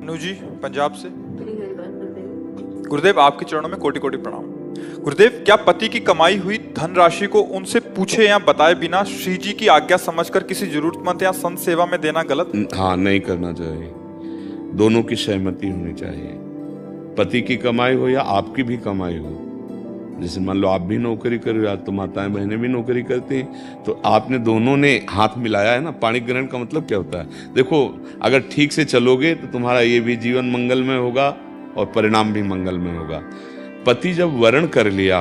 अनु जी पंजाब से। गुरुदेव आपके चरणों में कोटि कोटि प्रणाम। गुरुदेव, क्या पति की कमाई हुई धनराशि को उनसे पूछे या बताए बिना श्री जी की आज्ञा समझकर किसी जरूरतमंद या संत सेवा में देना गलत? हाँ, नहीं करना चाहिए। दोनों की सहमति होनी चाहिए। पति की कमाई हो या आपकी भी कमाई हो। जैसे मान लो आप भी नौकरी कर रहे हो, तो माताएं बहनें भी नौकरी करती हैं, तो आपने दोनों ने हाथ मिलाया है ना। पाणी ग्रहण का मतलब क्या होता है? देखो, अगर ठीक से चलोगे तो तुम्हारा ये भी जीवन मंगलमय होगा और परिणाम भी मंगलमय होगा। पति जब वर्ण कर लिया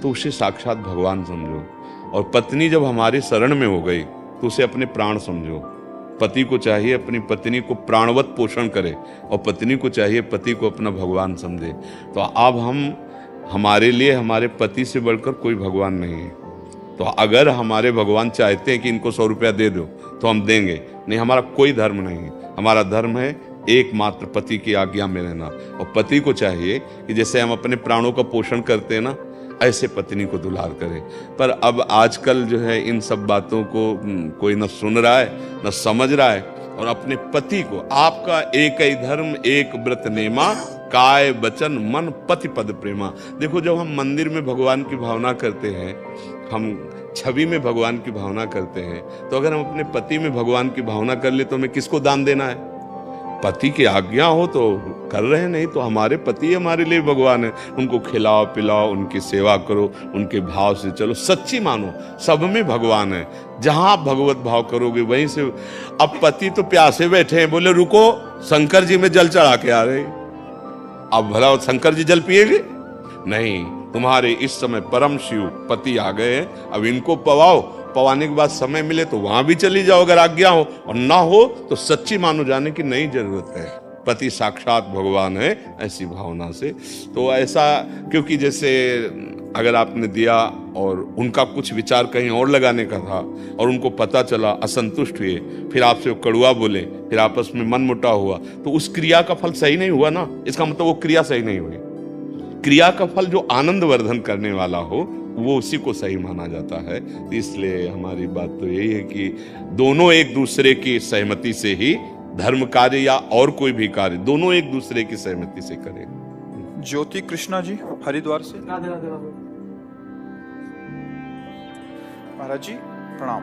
तो उसे साक्षात भगवान समझो, और पत्नी जब हमारे शरण में हो गई तो उसे अपने प्राण समझो। पति को चाहिए अपनी पत्नी को प्राणवत पोषण करे, और पत्नी को चाहिए पति को अपना भगवान समझे। तो अब हमारे लिए हमारे पति से बढ़कर कोई भगवान नहीं है। तो अगर हमारे भगवान चाहते हैं कि इनको 100 रुपया दे दो तो हम देंगे, नहीं, हमारा कोई धर्म नहीं है। हमारा धर्म है एकमात्र पति की आज्ञा में रहना, और पति को चाहिए कि जैसे हम अपने प्राणों का पोषण करते हैं ना, ऐसे पत्नी को दुलार करे। पर अब आजकल जो है इन सब बातों को कोई न सुन रहा है न समझ रहा है, और अपने पति को, आपका एक ही धर्म एक व्रत नेमा, काय वचन मन पति पद प्रेमा। देखो, जब हम मंदिर में भगवान की भावना करते हैं, हम छवि में भगवान की भावना करते हैं, तो अगर हम अपने पति में भगवान की भावना कर ले तो हमें किसको दान देना है? पति की आज्ञा हो तो कर रहे हैं, नहीं तो हमारे पति हमारे लिए भगवान है। उनको खिलाओ पिलाओ, उनकी सेवा करो, उनके भाव से चलो, सच्ची मानो, सब में भगवान है। जहां आप भगवत भाव करोगे वहीं से। अब पति तो प्यासे बैठे हैं, बोले रुको शंकर जी में जल चढ़ा के आ रहे। अब भला शंकर जी जल पिएंगे? नहीं, तुम्हारे इस समय परम शिव पति आ गए हैं, अब इनको पवाओ। पवाने के बाद समय मिले तो वहां भी चली जाओ अगर आज्ञा हो, और ना हो तो सच्ची मानो जाने की नहीं जरूरत है। पति साक्षात भगवान है, ऐसी भावना से। तो ऐसा, क्योंकि जैसे अगर आपने दिया और उनका कुछ विचार कहीं और लगाने का था और उनको पता चला, असंतुष्ट हुए, फिर आपसे वो कड़वा बोले, फिर आपस में मन मुटाव हुआ, तो उस क्रिया का फल सही नहीं हुआ ना। इसका मतलब वो क्रिया सही नहीं हुई। क्रिया का फल जो आनंद वर्धन करने वाला हो वो उसी को सही माना जाता है। इसलिए हमारी बात तो यही है कि दोनों एक दूसरे की सहमति से ही धर्म कार्य या और कोई भी कार्य, दोनों एक दूसरे की सहमति से करें। ज्योति कृष्णा जी हरिद्वार से। महाराज जी प्रणाम।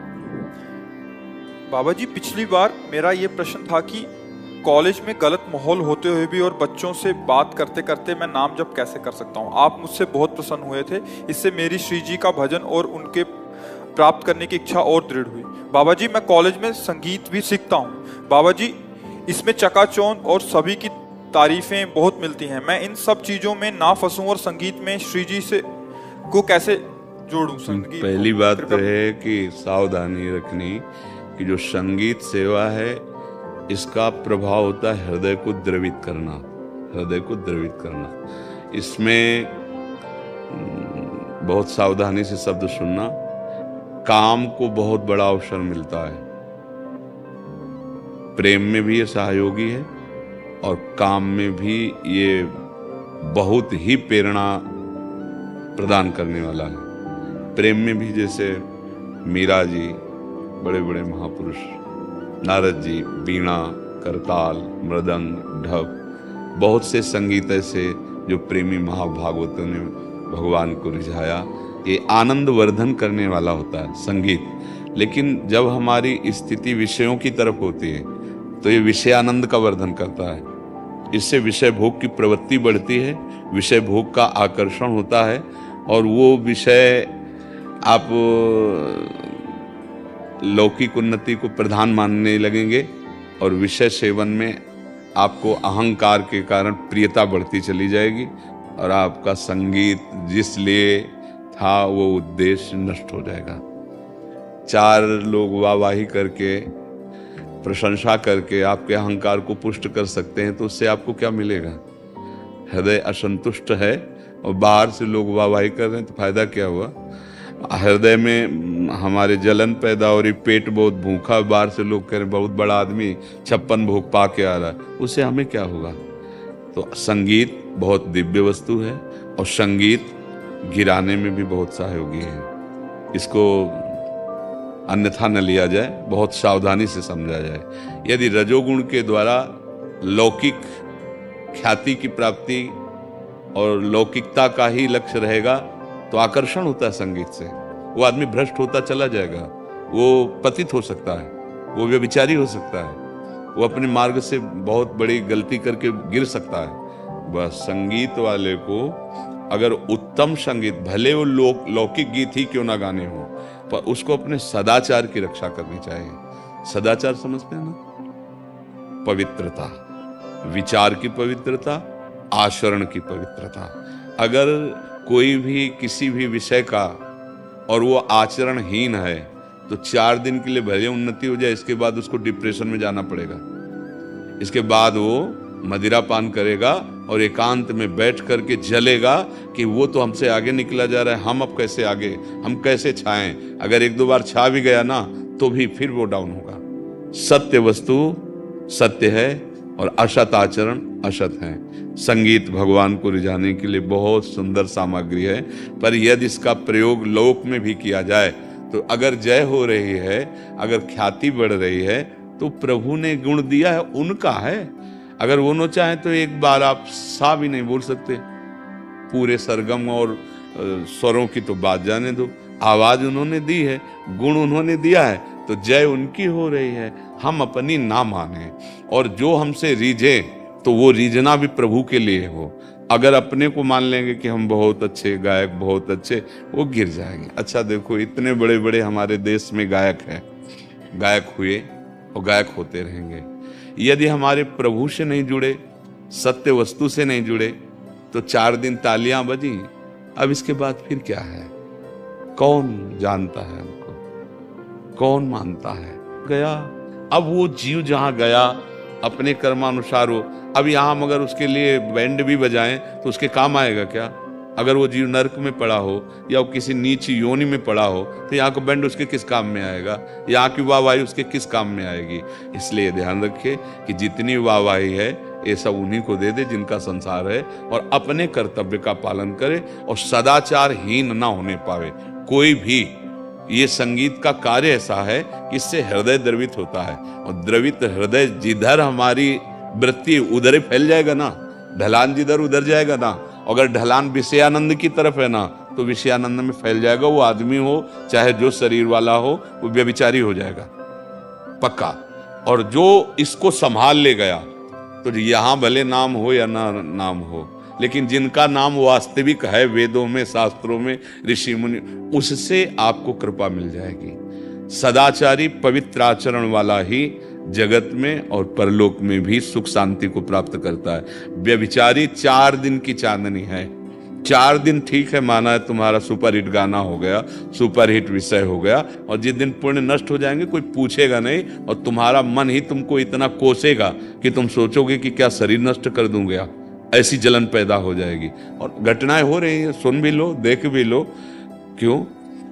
बाबा जी, पिछली बार मेरा ये प्रश्न था कि कॉलेज में गलत माहौल होते हुए भी और बच्चों से बात करते करते मैं नाम जप कैसे कर सकता हूँ। आप मुझसे बहुत प्रसन्न हुए थे, इससे मेरी श्री जी का भजन और उनके प्राप्त करने की इच्छा और दृढ़ हुई। बाबा जी, मैं कॉलेज में संगीत भी सीखता हूँ। बाबा जी, इसमें चकाचौंध और सभी की तारीफें बहुत मिलती हैं। मैं इन सब चीजों में ना फंसूं और संगीत में श्री जी से को कैसे जोड़ूं? संगीत पहली बात तो है कि सावधानी रखनी कि जो संगीत सेवा है इसका प्रभाव होता है हृदय को द्रवित करना, हृदय को द्रवित करना। इसमें बहुत सावधानी से शब्द सुनना। काम को बहुत बड़ा अवसर मिलता है, प्रेम में भी ये सहयोगी है और काम में भी ये बहुत ही प्रेरणा प्रदान करने वाला है। प्रेम में भी जैसे मीरा जी, बड़े बड़े महापुरुष, नारद जी, वीणा, करताल, मृदंग, ढप, बहुत से संगीत ऐसे जो प्रेमी महाभागवतों ने भगवान को रिझाया। ये आनंद वर्धन करने वाला होता है संगीत। लेकिन जब हमारी स्थिति विषयों की तरफ होती है तो ये विषय आनंद का वर्धन करता है। इससे विषय भोग की प्रवृत्ति बढ़ती है, विषय भोग का आकर्षण होता है, और वो विषय आप लौकिक उन्नति को प्रधान मानने लगेंगे, और विषय सेवन में आपको अहंकार के कारण प्रियता बढ़ती चली जाएगी, और आपका संगीत जिस लिए था वो उद्देश्य नष्ट हो जाएगा। 4 लोग वाहवाही करके, प्रशंसा करके आपके अहंकार को पुष्ट कर सकते हैं, तो उससे आपको क्या मिलेगा? हृदय असंतुष्ट है और बाहर से लोग वाहवाही कर रहे हैं, तो फायदा क्या हुआ? हृदय में हमारे जलन पैदा हो रही, पेट बहुत भूखा, बाहर से लोग कह रहे बहुत बड़ा आदमी 56 भोग पा के आ रहा है, उससे हमें क्या होगा? तो संगीत बहुत दिव्य वस्तु है, और संगीत गिराने में भी बहुत सहयोगी है। इसको अन्यथा न लिया जाए, बहुत सावधानी से समझा जाए। यदि रजोगुण के द्वारा लौकिक ख्याति की प्राप्ति और लौकिकता का ही लक्ष्य रहेगा तो आकर्षण होता है संगीत से, वो आदमी भ्रष्ट होता चला जाएगा, वो पतित हो सकता है, वो व्यभिचारी हो सकता है, वो अपने मार्ग से बहुत बड़ी गलती करके गिर सकता है। बस संगीत वाले को अगर उत्तम संगीत, भले वो लौकिक गीत ही क्यों ना गाने हो, पर उसको अपने सदाचार की रक्षा करनी चाहिए। सदाचार समझते हैं ना? पवित्रता, विचार की पवित्रता, आचरण की पवित्रता। अगर कोई भी किसी भी विषय का और वो आचरणहीन है तो 4 दिन के लिए भले उन्नति हो जाए, इसके बाद उसको डिप्रेशन में जाना पड़ेगा। इसके बाद वो मदिरा पान करेगा और एकांत में बैठ करके जलेगा कि वो तो हमसे आगे निकला जा रहा है, हम अब कैसे आगे, हम कैसे छाएं। अगर 1-2 बार छा भी गया ना तो भी फिर वो डाउन होगा। सत्य वस्तु सत्य है और असत आचरण असत है। संगीत भगवान को रिझाने के लिए बहुत सुंदर सामग्री है, पर यदि इसका प्रयोग लोक में भी किया जाए तो अगर जय हो रही है, अगर ख्याति बढ़ रही है, तो प्रभु ने गुण दिया है, उनका है। अगर वो न चाहे तो एक बार आप सा भी नहीं बोल सकते। पूरे सरगम और स्वरों की तो बात जाने दो, आवाज उन्होंने दी है, गुण उन्होंने दिया है, तो जय उनकी हो रही है। हम अपनी ना माने और जो हमसे रीझे तो वो रीझना भी प्रभु के लिए हो। अगर अपने को मान लेंगे कि हम बहुत अच्छे गायक, बहुत अच्छे, वो गिर जाएंगे। अच्छा देखो, इतने बड़े बड़े हमारे देश में गायक हैं, गायक हुए और गायक होते रहेंगे। यदि हमारे प्रभु से नहीं जुड़े, सत्य वस्तु से नहीं जुड़े, तो 4 दिन तालियां बजी, अब इसके बाद फिर क्या है? कौन जानता है उनको? कौन मानता है? गया। अब वो जीव जहां गया अपने कर्मानुसार हो। अब यहां हम अगर उसके लिए बैंड भी बजाएं तो उसके काम आएगा क्या? अगर वो जीव नरक में पड़ा हो या वो किसी नीच योनि में पड़ा हो तो यहाँ का बैंड उसके किस काम में आएगा? यहाँ की वाहवाही उसके किस काम में आएगी? इसलिए ध्यान रखें कि जितनी वाहवाही है ये सब उन्हीं को दे दे जिनका संसार है, और अपने कर्तव्य का पालन करे और सदाचारहीन ना होने पावे कोई भी। ये संगीत का कार्य ऐसा है कि इससे हृदय द्रवित होता है, और द्रवित हृदय जिधर हमारी वृत्ति उधर ही फैल जाएगा ना, ढलान जिधर उधर जाएगा ना। अगर ढलान विषयानंद की तरफ है ना तो विषयानंद में फैल जाएगा। वो आदमी हो चाहे जो शरीर वाला हो, वो व्यभिचारी हो जाएगा पक्का। और जो इसको संभाल ले गया तो यहाँ भले नाम हो या ना नाम हो, लेकिन जिनका नाम वास्तविक है वेदों में, शास्त्रों में, ऋषि मुनि, उससे आपको कृपा मिल जाएगी। सदाचारी पवित्र आचरण वाला ही जगत में और परलोक में भी सुख शांति को प्राप्त करता है। व्यभिचारी 4 दिन की चांदनी है। 4 दिन ठीक है, माना है तुम्हारा सुपरहिट गाना हो गया, सुपरहिट विषय हो गया, और जिस दिन पुण्य नष्ट हो जाएंगे कोई पूछेगा नहीं, और तुम्हारा मन ही तुमको इतना कोसेगा कि तुम सोचोगे कि क्या शरीर नष्ट कर दूंगा। ऐसी जलन पैदा हो जाएगी। और घटनाएं हो रही हैं, सुन भी लो, देख भी लो। क्यों?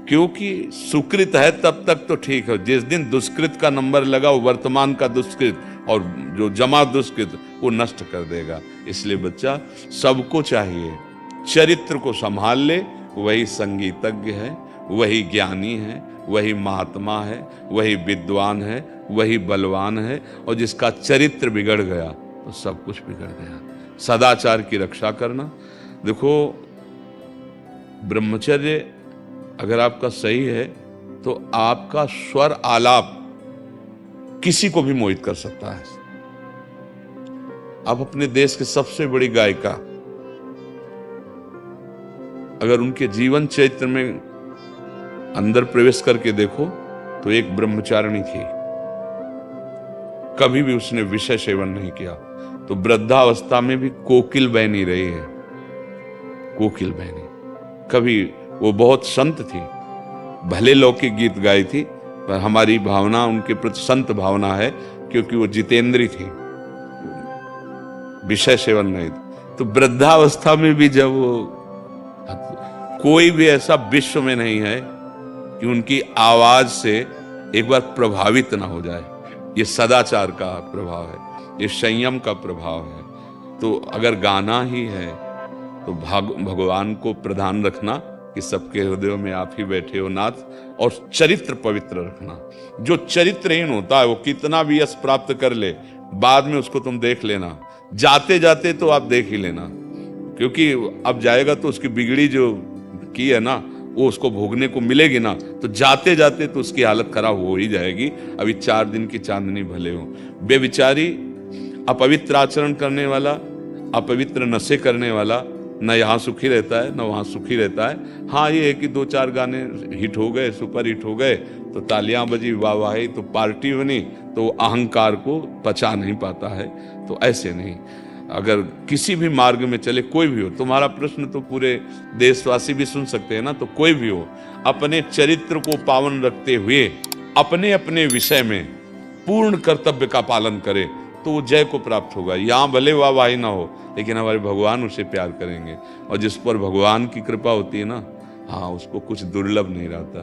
क्योंकि सुकृत है तब तक तो ठीक है। जिस दिन दुष्कृत का नंबर लगा, वो वर्तमान का दुष्कृत और जो जमा दुष्कृत वो नष्ट कर देगा। इसलिए बच्चा, सबको चाहिए चरित्र को संभाल ले। वही संगीतज्ञ है, वही ज्ञानी है, वही महात्मा है, वही विद्वान है, वही बलवान है। और जिसका चरित्र बिगड़ गया तो सब कुछ बिगड़ गया। सदाचार की रक्षा करना। देखो, ब्रह्मचर्य अगर आपका सही है तो आपका स्वर आलाप किसी को भी मोहित कर सकता है। आप अपने देश के सबसे बड़ी गायिका, अगर उनके जीवन चरित्र में अंदर प्रवेश करके देखो तो एक ब्रह्मचारिणी थी, कभी भी उसने विषय सेवन नहीं किया। तो वृद्धावस्था में भी कोकिल बहनी रही है, कोकिल बहनी। कभी वो बहुत संत थी, भले लौकिक गीत गाई थी, पर हमारी भावना उनके प्रति संत भावना है, क्योंकि वो जितेंद्री थी, विषय सेवन नहीं थी। तो वृद्धावस्था में भी जब वो, कोई भी ऐसा विश्व में नहीं है कि उनकी आवाज से एक बार प्रभावित ना हो जाए। ये सदाचार का प्रभाव है, ये संयम का प्रभाव है। तो अगर गाना ही है तो भगवान को प्रधान रखना कि सबके हृदयों में आप ही बैठे हो नाथ। और चरित्र पवित्र रखना। जो चरित्रहीन होता है वो कितना भी यश प्राप्त कर ले, बाद में उसको तुम देख लेना, जाते जाते तो आप देख ही लेना, क्योंकि अब जाएगा तो उसकी बिगड़ी जो की है ना वो उसको भोगने को मिलेगी ना, तो जाते जाते तो उसकी हालत खराब हो ही जाएगी। अभी 4 दिन की चांदनी भले हो। बेविचारी, अपवित्र आचरण करने वाला, अपवित्र नशे करने वाला न यहाँ सुखी रहता है न वहाँ सुखी रहता है। हाँ, ये है कि 2-4 गाने हिट हो गए, सुपर हिट हो गए तो तालियां बजी, वाहवाही, तो पार्टी बनी, तो अहंकार को पचा नहीं पाता है। तो ऐसे नहीं, अगर किसी भी मार्ग में चले, कोई भी हो, तुम्हारा प्रश्न तो पूरे देशवासी भी सुन सकते हैं ना, तो कोई भी हो, अपने चरित्र को पावन रखते हुए अपने अपने विषय में पूर्ण कर्तव्य का पालन करे तो वो जय को प्राप्त होगा। यहाँ भले वाहवाही ना हो, लेकिन हमारे भगवान उसे प्यार करेंगे, और जिस पर भगवान की कृपा होती है ना, हाँ, उसको कुछ दुर्लभ नहीं रहता।